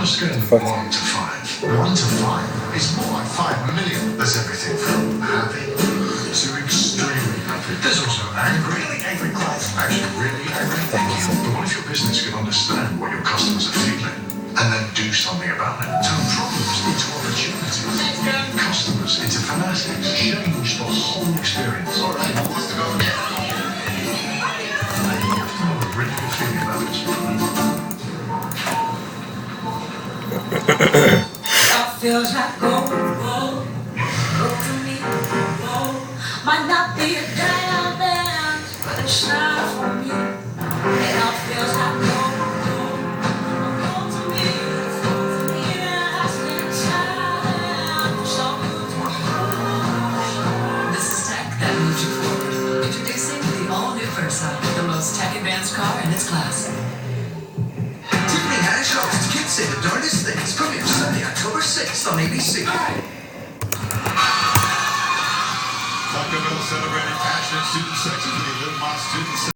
a scale of 1 to 5, 1 to 5 is more like 5 million. There's everything from happy to extremely happy. There's also angry, really angry clients. Actually, really angry. But what if your business can understand what your customers are feeling and then do something about it? Turn problems into opportunities. Customers into fanatics. Change the whole experience. All right, who wants to go again? You have to have a really good feeling about this. Feels like gold, gold, gold to me, gold. Might not be a diamond, but it's shine for me. It all feels like gold, gold, gold to me, gold to me. I stand inside, so good to me. This is tech that moves you forward. Introducing the all-new Versa, the most tech-advanced car in its class. Tiffany Haddish hosts Kids Say the Darndest Things. Premieres Sunday, October 6th on ABC. Taco Bell celebrating passionate student section for the Little Moss students.